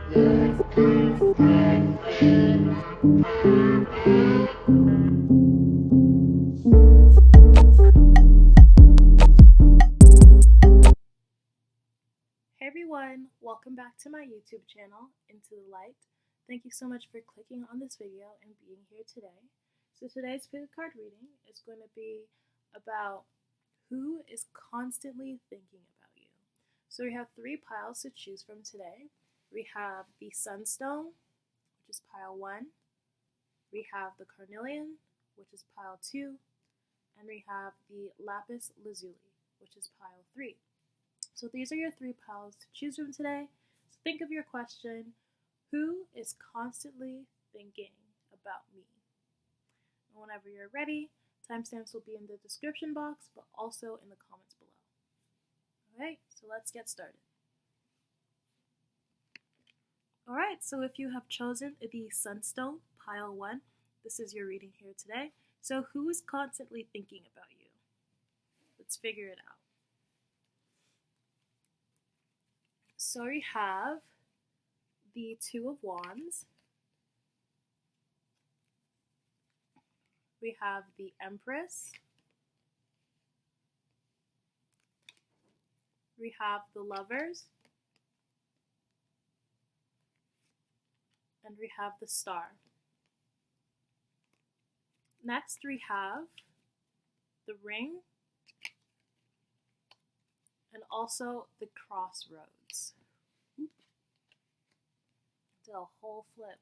Hey everyone, welcome back to my YouTube channel, Into the Light. Thank you so much for clicking on this video and being here today. So today's pick a card reading is going to be about who is constantly thinking about you. So we have three piles to choose from today. We have the Sunstone, which is pile 1. We have the Carnelian, which is pile 2. And we have the Lapis Lazuli, which is pile 3. So these are your three piles to choose from today. So think of your question, who is constantly thinking about me? And whenever you're ready, timestamps will be in the description box, but also in the comments below. Alright, so let's get started. Alright, so if you have chosen the Sunstone, pile 1, this is your reading here today. So who is constantly thinking about you? Let's figure it out. So we have the Two of Wands. We have the Empress. We have the Lovers. And we have the Star. Next we have the Ring. And also the Crossroads. Did a whole flip.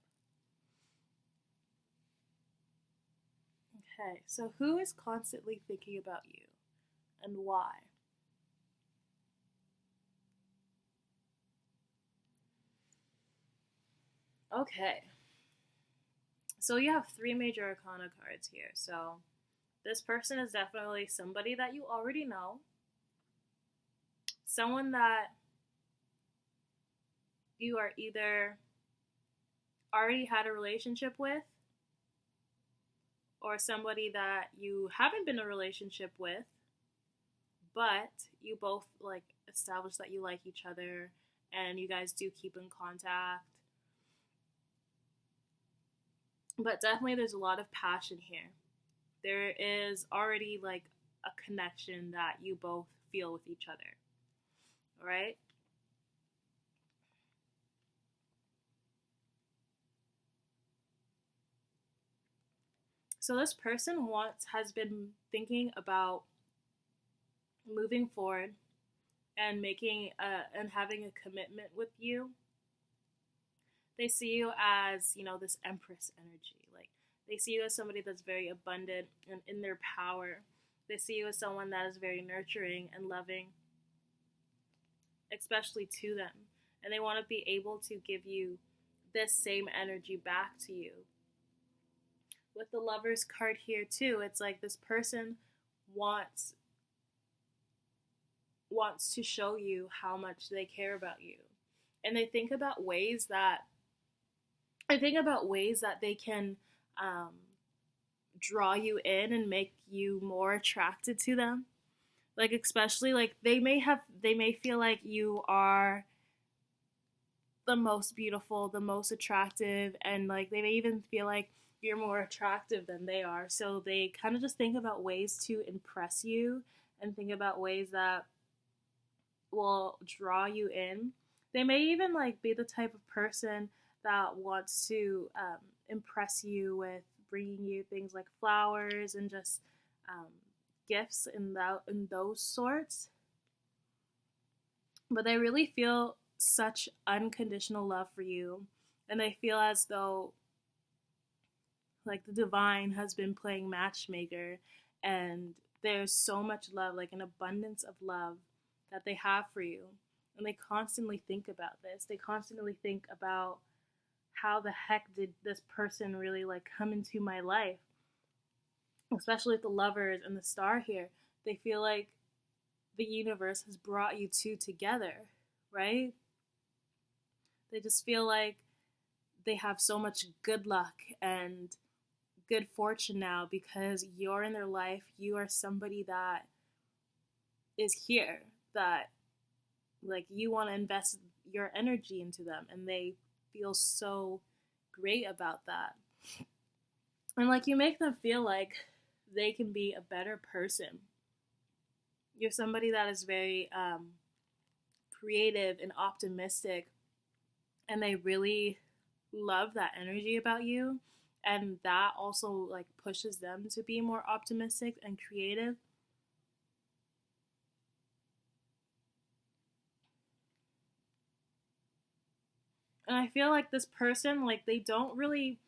Okay, so who is constantly thinking about you and why? Okay, so you have three major arcana cards here. So this person is definitely somebody that you already know. Someone that you are either already had a relationship with, or somebody that you haven't been in a relationship with, but you both like established that you like each other and you guys do keep in contact. But definitely there's a lot of passion here. There is already like a connection that you both feel with each other. All right? So this person has been thinking about moving forward and making and having a commitment with you. They see you as, this Empress energy. Like they see you as somebody that's very abundant and in their power. They see you as someone that is very nurturing and loving, especially to them. And they want to be able to give you this same energy back to you. With the Lovers card here too, it's like this person wants to show you how much they care about you. And they think about ways that they can draw you in and make you more attracted to them. Like especially like they may feel like you are the most beautiful, the most attractive, and like they may even feel like you're more attractive than they are. So they kind of just think about ways to impress you and think about ways that will draw you in. They may even like be the type of person that wants to impress you with bringing you things like flowers and just gifts in those sorts. But they really feel such unconditional love for you, and they feel as though like the divine has been playing matchmaker, and there's so much love, like an abundance of love that they have for you. And they constantly think about this. They constantly think about how the heck did this person really like come into my life? Especially with the Lovers and the Star here. They feel like the universe has brought you two together, right? They just feel like they have so much good luck and good fortune now because you're in their life. You are somebody that is here, that like you want to invest your energy into them, and they feel so great about that. And like you make them feel like they can be a better person. You're somebody that is very creative and optimistic, and they really love that energy about you, and that also like pushes them to be more optimistic and creative. And I feel like this person, like, they don't really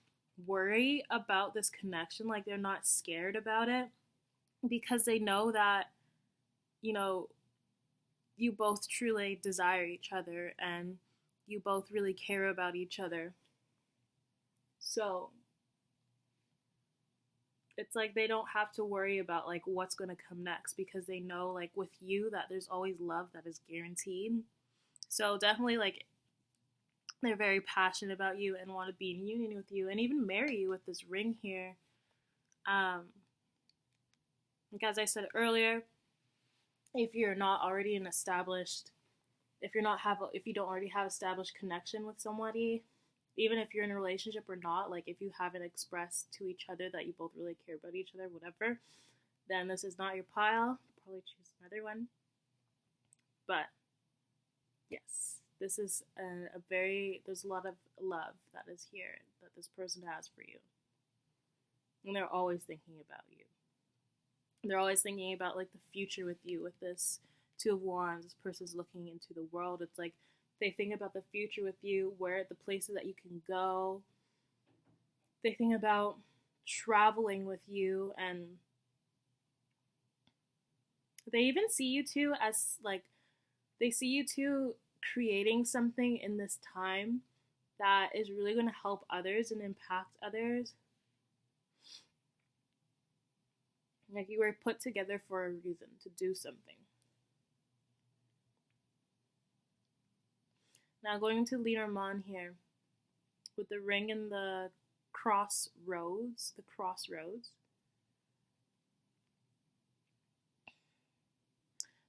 worry about this connection, like they're not scared about it, because they know that, you know, you both truly desire each other and you both really care about each other. So it's like they don't have to worry about like what's going to come next, because they know like with you that there's always love that is guaranteed. So definitely like they're very passionate about you and want to be in union with you and even marry you with this ring here. Like as I said earlier, if you're not already an established, if you don't already have established connection with somebody, even if you're in a relationship or not, like if you haven't expressed to each other that you both really care about each other, whatever, then this is not your pile. Probably choose another one. But yes, this is there's a lot of love that is here that this person has for you. And they're always thinking about you. They're always thinking about like the future with you. With this Two of Wands, this person's looking into the world. It's like they think about the future with you, where the places that you can go. They think about traveling with you, and they even see you two as like, they see you two creating something in this time that is really going to help others and impact others. Like you were put together for a reason, to do something. Now going to Lenormand here with the ring and the crossroads.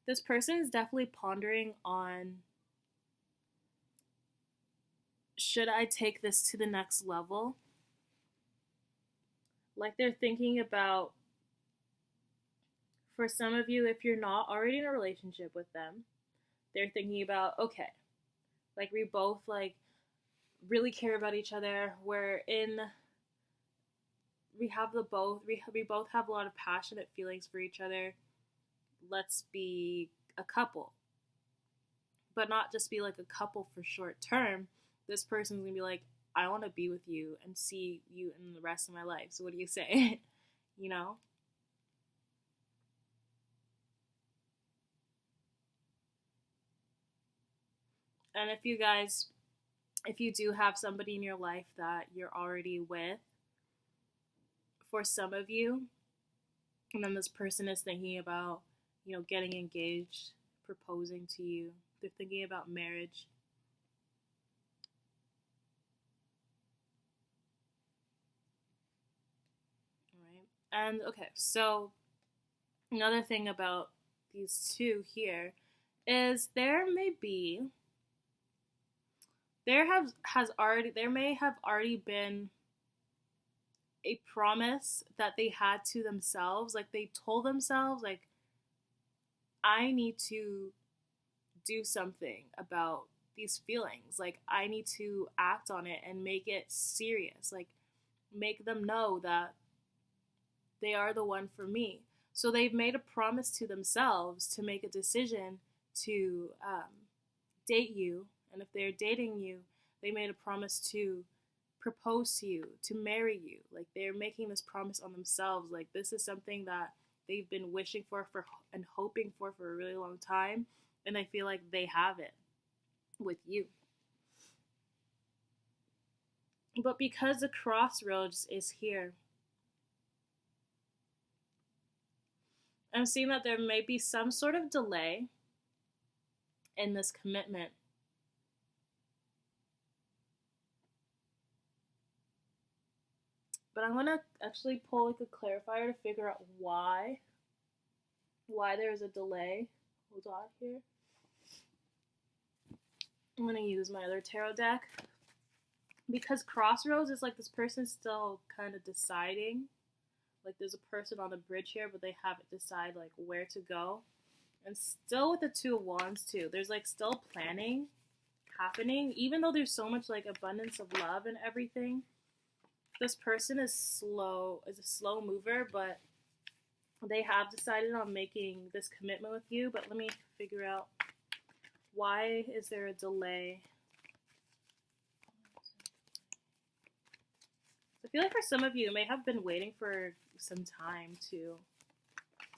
This person is definitely pondering on, should I take this to the next level? Like they're thinking about, for some of you, if you're not already in a relationship with them, they're thinking about, okay, like we both like really care about each other. We both have a lot of passionate feelings for each other. Let's be a couple. But not just be like a couple for short term. This person's gonna be like, I want to be with you and see you in the rest of my life. So what do you say? You know? And if you do have somebody in your life that you're already with, for some of you, and then this person is thinking about, you know, getting engaged, proposing to you. They're thinking about marriage. All right. And okay, so another thing about these two here is there may have already been a promise that they had to themselves. Like they told themselves, like, I need to do something about these feelings. Like I need to act on it and make it serious. Like make them know that they are the one for me. So they've made a promise to themselves to make a decision to date you. And if they're dating you, they made a promise to propose to you, to marry you. Like they're making this promise on themselves. Like this is something that they've been wishing for and hoping for a really long time. And I feel like they have it with you. But because the crossroads is here, I'm seeing that there may be some sort of delay in this commitment. But I'm going to actually pull like a clarifier to figure out why there's a delay. Hold on here. I'm going to use my other tarot deck. because crossroads is like this person's still kind of deciding. Like there's a person on the bridge here, but they haven't decided like where to go. And still with the Two of Wands too, there's like still planning happening, even though there's so much like abundance of love and everything. This person is a slow mover, but they have decided on making this commitment with you. But let me figure out, why is there a delay? I feel like for some of you may have been waiting for some time to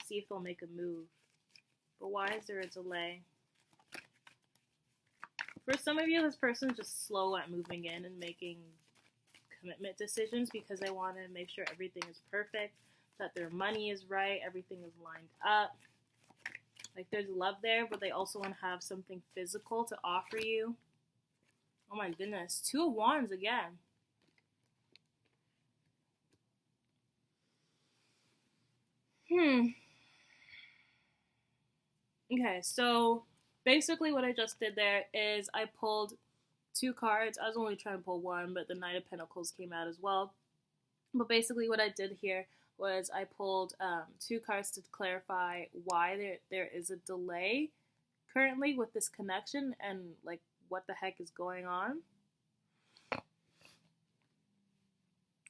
see if they'll make a move. But why is there a delay? For some of you, this person's just slow at moving in and making commitment decisions because they want to make sure everything is perfect, that their money is right, everything is lined up. Like there's love there, but they also want to have something physical to offer you. Oh my goodness. Two of Wands again. Okay, so basically what I just did there is I pulled two cards. I was only trying to pull one, but the Knight of Pentacles came out as well. But basically what I did here was I pulled two cards to clarify why there is a delay currently with this connection and like what the heck is going on.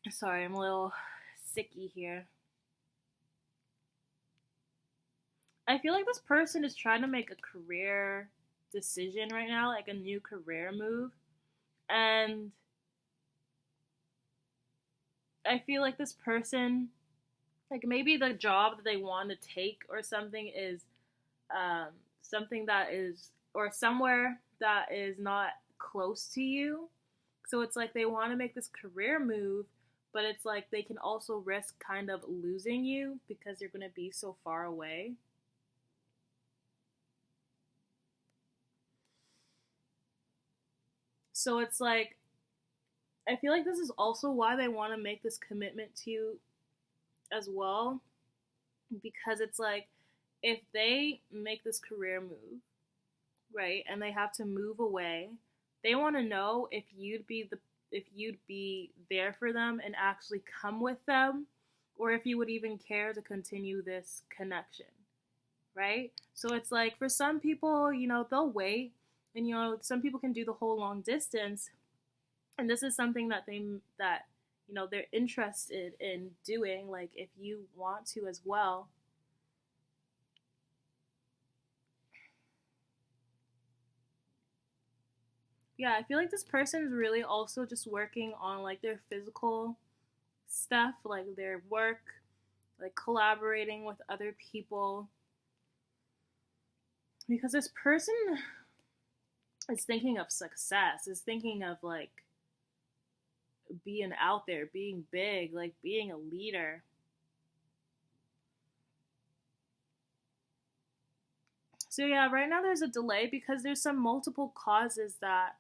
Sorry, I'm a little sicky here. I feel like this person is trying to make a career decision right now, like a new career move. And I feel like this person, like maybe the job that they want to take or something is something that is, or somewhere that is not close to you. So it's like they want to make this career move, but it's like they can also risk kind of losing you because you're going to be so far away. So it's like, I feel like this is also why they want to make this commitment to you as well. Because it's like, if they make this career move, right, and they have to move away, they want to know if you'd be there for them and actually come with them, or if you would even care to continue this connection, right? So it's like, for some people, they'll wait. And some people can do the whole long distance, and this is something that they're interested in doing, like if you want to as well. Yeah, I feel like this person is really also just working on like their physical stuff, like their work, like collaborating with other people, because this person is thinking of success, is thinking of like being out there, being big, like being a leader. So yeah, right now there's a delay because there's some multiple causes that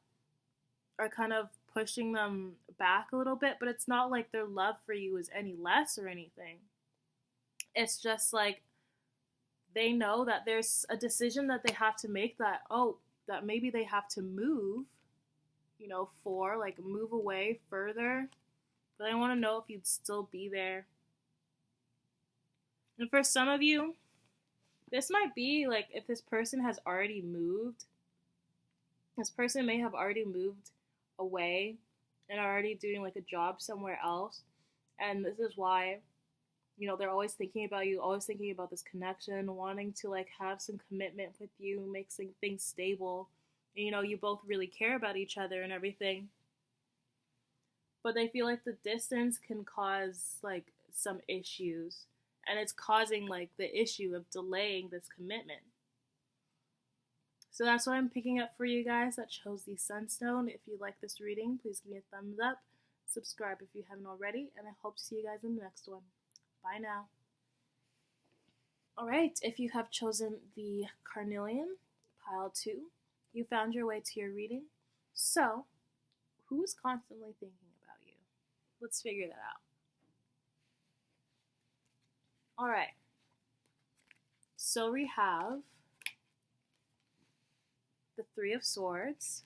are kind of pushing them back a little bit, but it's not like their love for you is any less or anything. It's just like they know that there's a decision that they have to make, that maybe they have to move, move away further. But I want to know if you'd still be there. And for some of you, this might be like if this person has already moved. This person may have already moved away and are already doing like a job somewhere else. And this is why, they're always thinking about you, always thinking about this connection, wanting to like have some commitment with you, make some things stable. And, you both really care about each other and everything. But they feel like the distance can cause like some issues. And it's causing like the issue of delaying this commitment. So that's what I'm picking up for you guys that chose the Sunstone. If you like this reading, please give me a thumbs up. Subscribe if you haven't already. And I hope to see you guys in the next one. Bye now. Alright, if you have chosen the Carnelian, pile 2, you found your way to your reading. So, who is constantly thinking about you? Let's figure that out. Alright, so we have the Three of Swords,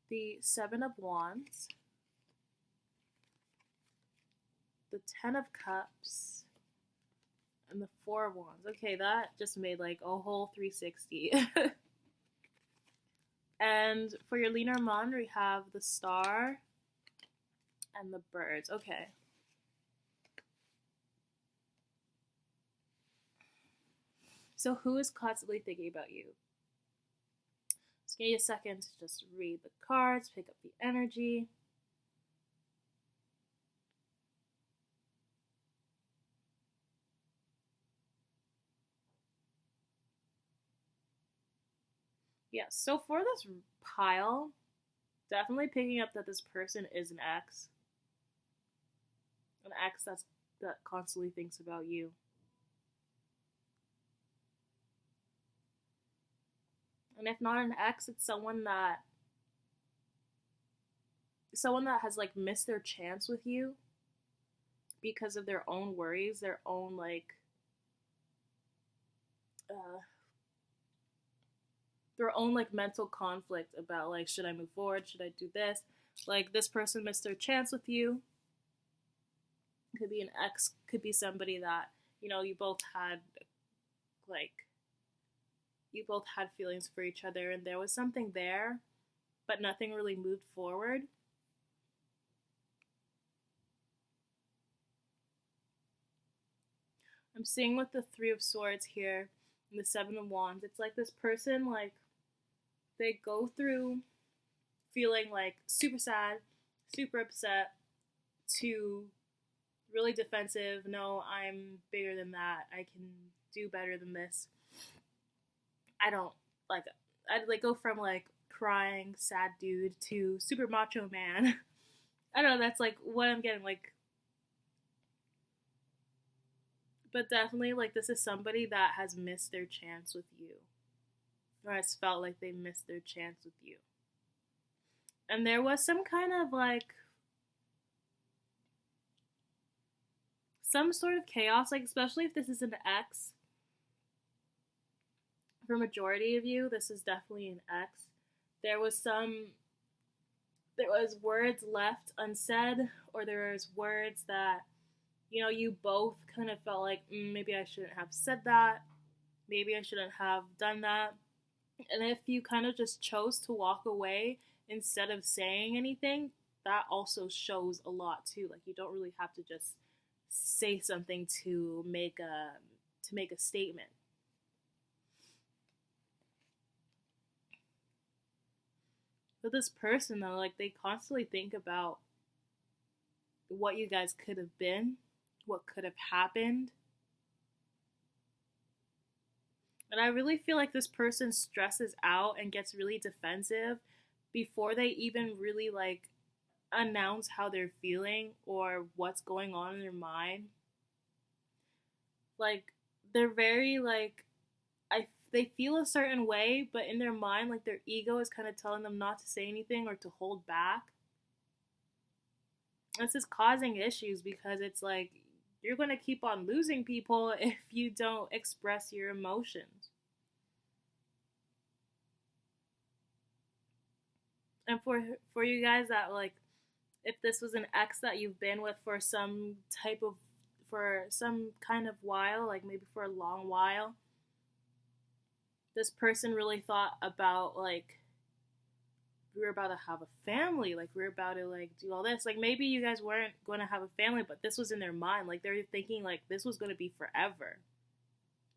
the Seven of Wands, the Ten of Cups, and the Four of Wands. Okay, that just made like a whole 360. And for your Lenormand, we have the Star and the Birds. Okay. So who is constantly thinking about you? Just give you a second to just read the cards, pick up the energy. Yeah, so for this pile, definitely picking up that this person is an ex. An ex that constantly thinks about you. And if not an ex, it's someone that has like missed their chance with you because of their own worries, their own like mental conflict about like, should I move forward? Should I do this? Like, this person missed their chance with you. Could be an ex, could be somebody that, you both had feelings for each other and there was something there, but nothing really moved forward. I'm seeing with the Three of Swords here and the Seven of Wands, it's like this person, like, they go through feeling like super sad, super upset, to really defensive. No, I'm bigger than that. I can do better than this. I'd go from like crying sad dude to super macho man. I don't know, that's like what I'm getting, like. But definitely, like, this is somebody that has missed their chance with you, or has felt like they missed their chance with you. And there was some kind of like some sort of chaos, like, especially if this is an ex. For majority of you, this is definitely an ex. There was words left unsaid, or there was words that, you both kind of felt like, maybe I shouldn't have said that. Maybe I shouldn't have done that. And if you kind of just chose to walk away instead of saying anything, that also shows a lot too. Like, you don't really have to just say something to make a statement. But this person, though, like, they constantly think about what you guys could have been, what could have happened. And I really feel like this person stresses out and gets really defensive before they even really like announce how they're feeling or what's going on in their mind. Like, they're very like, they feel a certain way, but in their mind, like, their ego is kind of telling them not to say anything or to hold back. This is causing issues because it's like, you're going to keep on losing people if you don't express your emotions. And for you guys that, like, if this was an ex that you've been with for some kind of while, like maybe for a long while, this person really thought about, like, we were about to have a family, like, we were about to, like, do all this. Like, maybe you guys weren't going to have a family, but this was in their mind. Like, they're thinking, like, this was going to be forever.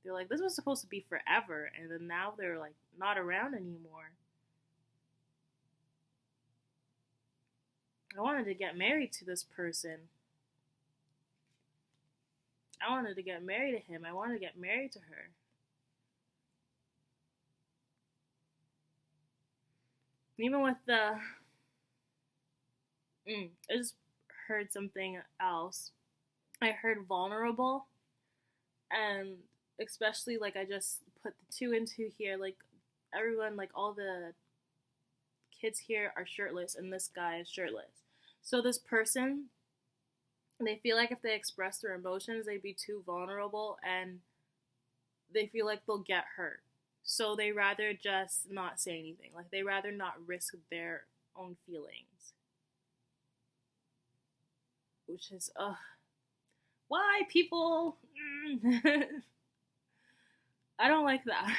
They're like, this was supposed to be forever, and then now they're, like, not around anymore. I wanted to get married to this person. I wanted to get married to him. I wanted to get married to her. Even with the... I just heard something else. I heard vulnerable. And especially, like, I just put the two into here. Like, everyone, like, all the kids here are shirtless, and this guy is shirtless. So this person, they feel like if they express their emotions, they'd be too vulnerable, and they feel like they'll get hurt. So they rather just not say anything. Like, they rather not risk their own feelings, which is, why people? I don't like that.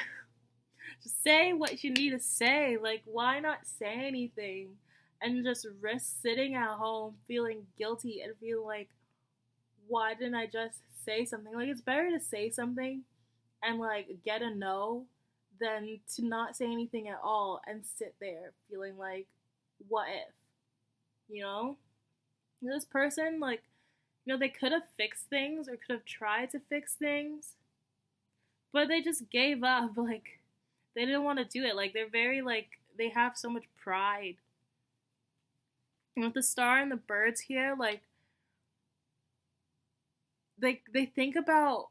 Just say what you need to say. Like, why not say anything and just risk sitting at home feeling guilty and feel like, why didn't I just say something? Like, it's better to say something and like get a no than to not say anything at all and sit there feeling like, what if? You know? This person, like, they could have fixed things or could have tried to fix things, but they just gave up. Like, they didn't want to do it. Like, they're very, like, they have so much pride. And with the star and the birds here, like, they think about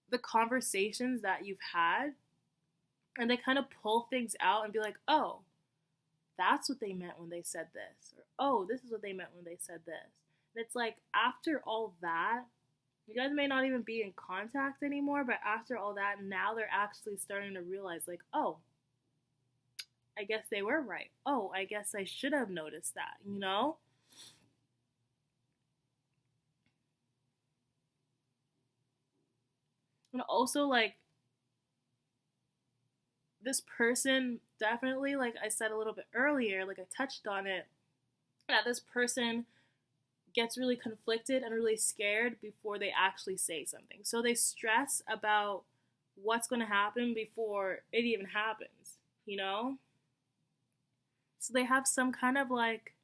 the conversations that you've had, and they kind of pull things out and be like, oh, that's what they meant when they said this, or oh, this is what they meant when they said this. And it's like, after all that, you guys may not even be in contact anymore, but after all that, now they're actually starting to realize, like, oh, I guess they were right. Oh, I guess I should have noticed that, you know? And also, like, this person definitely, like I said a little bit earlier, like I touched on it, that this person gets really conflicted and really scared before they actually say something. So they stress about what's going to happen before it even happens, you know? So they have some kind of like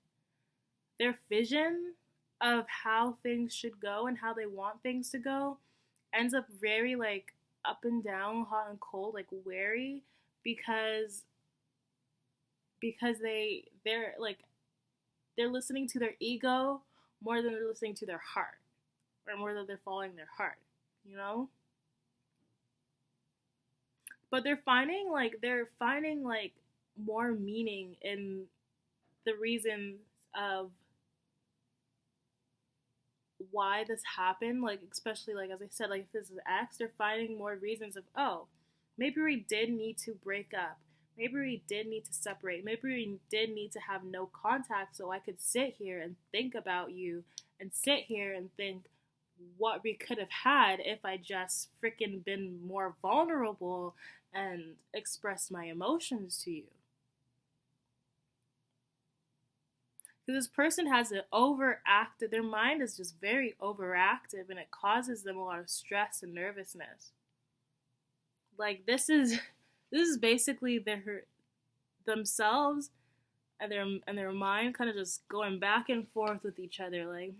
their vision of how things should go and how they want things to go ends up very like up and down, hot and cold, like wary, because they're like they're listening to their ego more than they're listening to their heart, or more than they're following their heart, you know? But they're finding like more meaning in the reasons of why this happened, like especially like as I said, like if this is X, they're finding more reasons of, oh, maybe we did need to break up. Maybe we did need to separate. Maybe we did need to have no contact so I could sit here and think about you and sit here and think what we could have had if I just freaking been more vulnerable and expressed my emotions to you. Because this person has an overactive, their mind is just very overactive, and it causes them a lot of stress and nervousness. Like this is basically their themselves and their mind kind of just going back and forth with each other, like,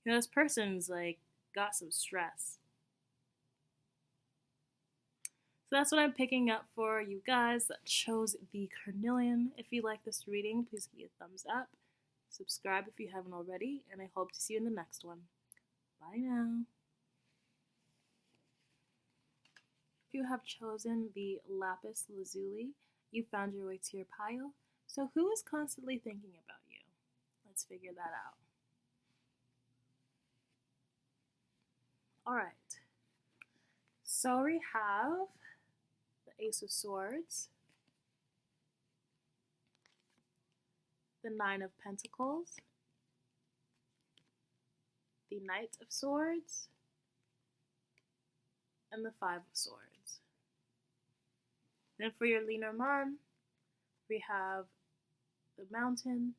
this person's like got some stress. So that's what I'm picking up for you guys that chose the carnelian. If you like this reading, please give me a thumbs up. Subscribe if you haven't already, and I hope to see you in the next one. Bye now. If you have chosen the lapis lazuli, you found your way to your pile. So who is constantly thinking about you? Let's figure that out. All right. So we have the Ace of Swords, the Nine of Pentacles, the Knight of Swords, and the Five of Swords. Then for your Lenormand, we have the Mountain,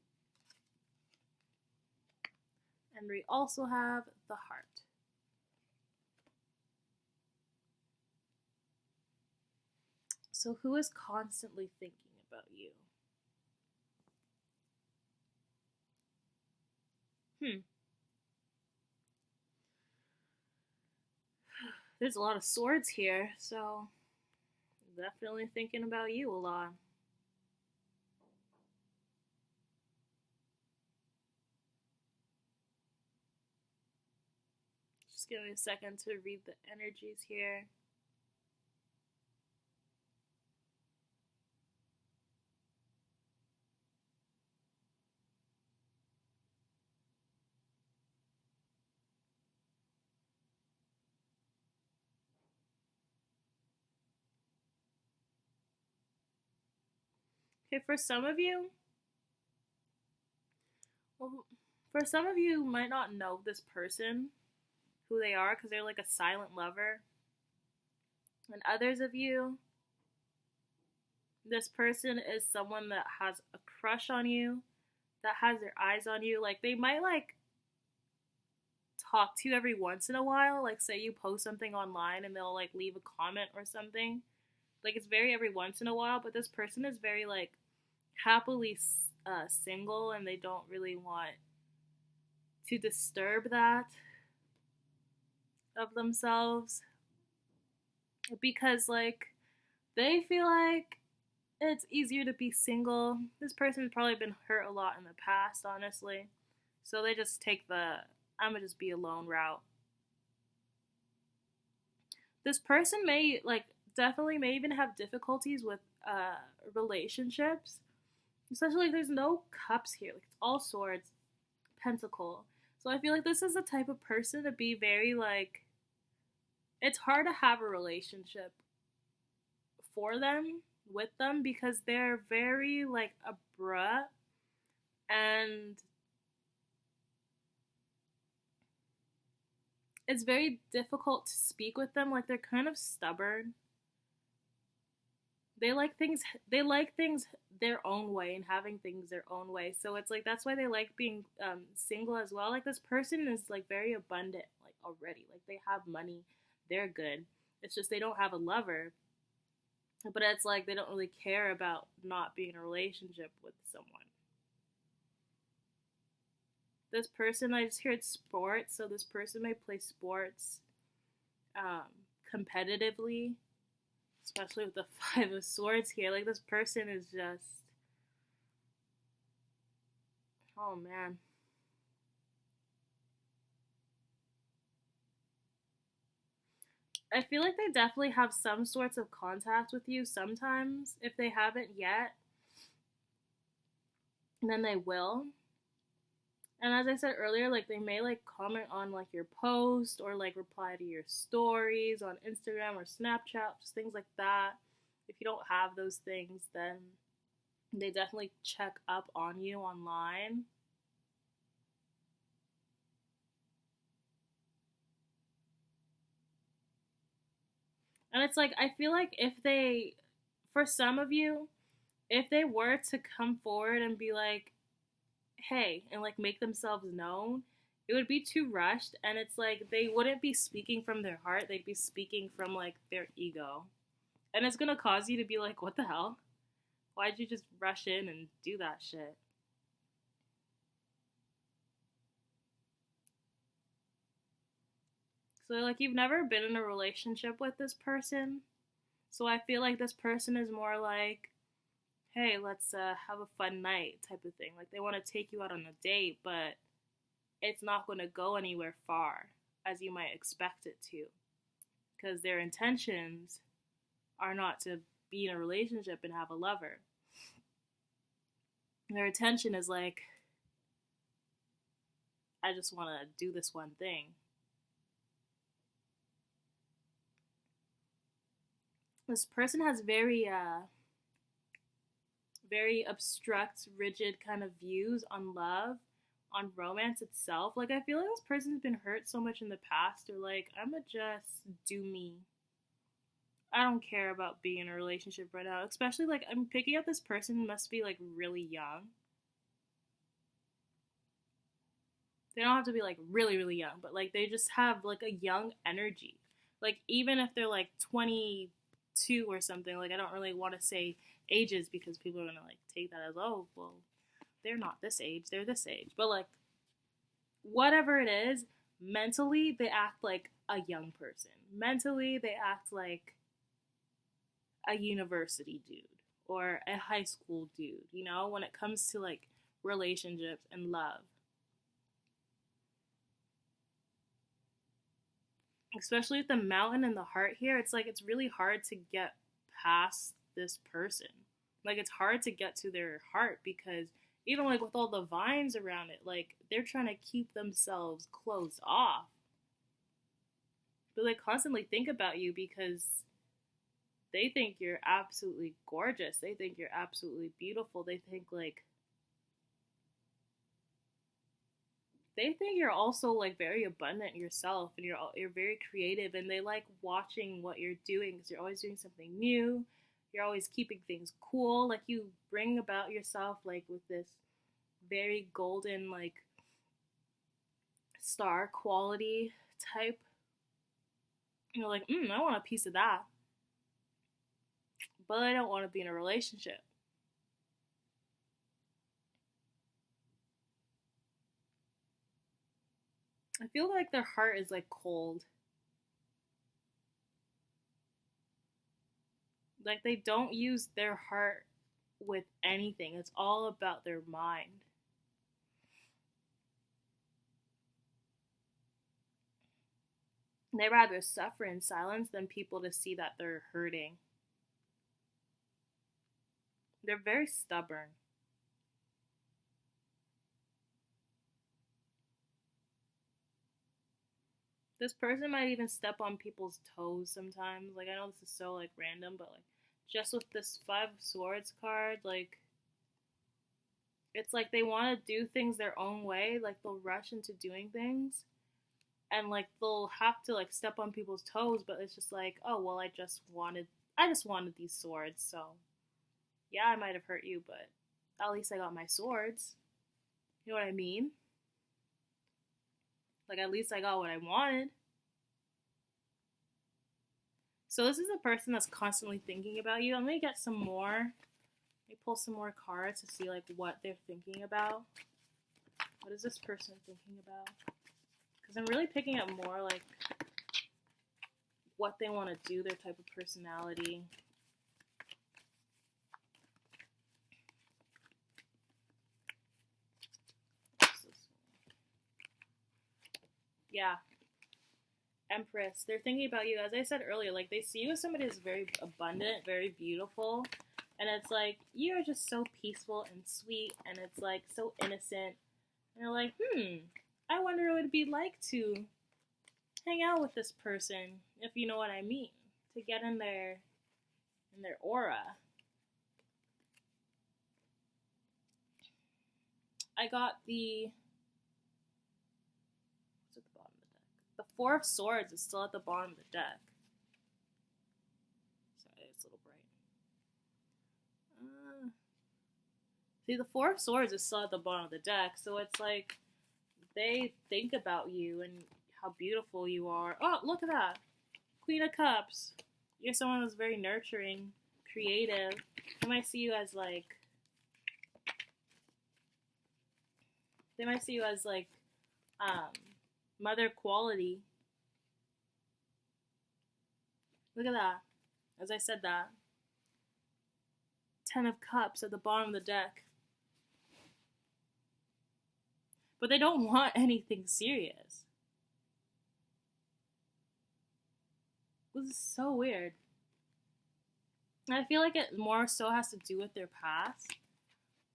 and we also have the Heart. So who is constantly thinking about you? There's a lot of swords here, so definitely thinking about you a lot. Just give me a second to read the energies here. Okay, for some of you, well, for some of you might not know this person, who they are, because they're like a silent lover. And others of you, this person is someone that has a crush on you, that has their eyes on you. Like, they might like talk to you every once in a while. Like, say you post something online and they'll like leave a comment or something. Like, it's very every once in a while, but this person is very like happily single, and they don't really want to disturb that of themselves, because like they feel like it's easier to be single. This person's probably been hurt a lot in the past, honestly. So they just take the I'm gonna just be alone route. This person may like definitely may even have difficulties with relationships. Especially like there's no cups here. Like it's all swords, pentacle. So I feel like this is the type of person to be very like it's hard to have a relationship for them, with them, because they're very like abrupt, and it's very difficult to speak with them. Like they're kind of stubborn. They like things their own way and having things their own way. So it's like that's why they like being single as well. Like this person is like very abundant, like already. Like they have money, they're good. It's just they don't have a lover. But it's like they don't really care about not being in a relationship with someone. This person, I just heard sports, so this person may play sports competitively, especially with the Five of Swords here. Like this person is just, oh man. I feel like they definitely have some sorts of contact with you sometimes. If they haven't yet, then they will. And as I said earlier, like they may like comment on like your post or like reply to your stories on Instagram or Snapchat, just things like that. If you don't have those things, then they definitely check up on you online. And it's like I feel like if they for some of you, if they were to come forward and be like, hey, and like make themselves known, it would be too rushed, and it's like they wouldn't be speaking from their heart, they'd be speaking from like their ego. And it's gonna cause you to be like, what the hell? Why'd you just rush in and do that shit? So like you've never been in a relationship with this person. So I feel like this person is more like, hey, let's have a fun night type of thing. Like they want to take you out on a date, but it's not going to go anywhere far as you might expect it to, because their intentions are not to be in a relationship and have a lover. Their intention is like, I just want to do this one thing. This person has very abstract, rigid kind of views on love, on romance itself. Like I feel like this person's been hurt so much in the past. They're like, I'ma just do me. I don't care about being in a relationship right now. Especially like I'm picking up this person must be like really young. They don't have to be like really, really young, but like they just have like a young energy. Like even if they're like 22 or something, like I don't really want to say ages because people are gonna like take that as, oh well, they're not this age, they're this age. But like whatever it is, mentally they act like a young person. Mentally they act like a university dude or a high school dude, you know, when it comes to like relationships and love. Especially with the mountain and the heart here, it's like it's really hard to get past this person. Like it's hard to get to their heart because even like with all the vines around it, like they're trying to keep themselves closed off. But they constantly think about you because they think you're absolutely gorgeous. They think you're absolutely beautiful. They think you're also like very abundant yourself, and you're very creative, and they like watching what you're doing because you're always doing something new. You're always keeping things cool. Like you bring about yourself like with this very golden like star quality type. You're like, I want a piece of that, but I don't want to be in a relationship. I feel like their heart is like cold. Like they don't use their heart with anything. It's all about their mind. They rather suffer in silence than people to see that they're hurting. They're very stubborn. This person might even step on people's toes sometimes. Like I know this is so like random, but like just with this 5 of Swords card, like it's like they want to do things their own way. Like they'll rush into doing things, and like they'll have to like step on people's toes, but it's just like, oh well, I just wanted these swords, so yeah, I might have hurt you, but at least I got my swords. You know what I mean? Like at least I got what I wanted. So this is a person that's constantly thinking about you. I'm gonna get some more. Let me pull some more cards to see like what they're thinking about. What is this person thinking about? Because I'm really picking up more like what they want to do, their type of personality. Yeah. Empress. They're thinking about you. As I said earlier, like they see you as somebody who's very abundant, very beautiful. And it's like, you're just so peaceful and sweet, and it's like so innocent. And you're like, I wonder what it'd be like to hang out with this person, if you know what I mean. To get in their aura. I got the The 4 of Swords is still at the bottom of the deck. Sorry, it's a little bright. See, the 4 of Swords is still at the bottom of the deck, so it's like they think about you and how beautiful you are. Oh, look at that. Queen of Cups. You're someone who's very nurturing, creative. They might see you as like... mother quality. Look at that. As I said that. 10 of Cups at the bottom of the deck. But they don't want anything serious. This is so weird. And I feel like it more so has to do with their past.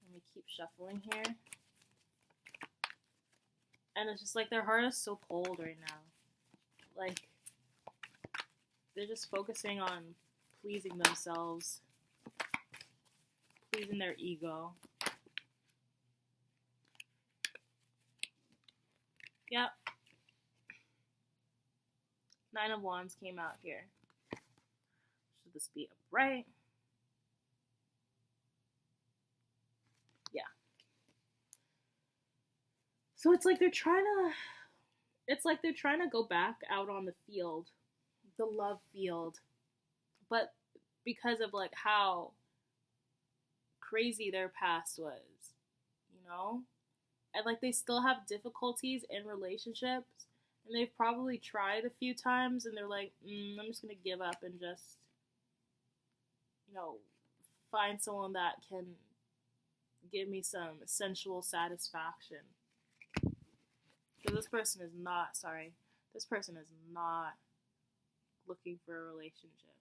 Let me keep shuffling here. And it's just like their heart is so cold right now. Like, they're just focusing on pleasing themselves, pleasing their ego. Yep. 9 of Wands came out here. Should this be upright? Yeah. So it's like they're trying to go back out on the field, the love field, but because of like how crazy their past was, you know? And like they still have difficulties in relationships, and they've probably tried a few times, and they're like, I'm just gonna give up and just, find someone that can give me some sensual satisfaction. Because this person is not looking for a relationship.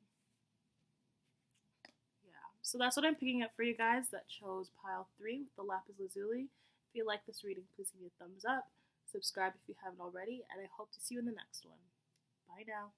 Yeah, so that's what I'm picking up for you guys that chose pile 3 with the lapis lazuli. If you like this reading, please give me a thumbs up, subscribe if you haven't already, and I hope to see you in the next one. Bye now.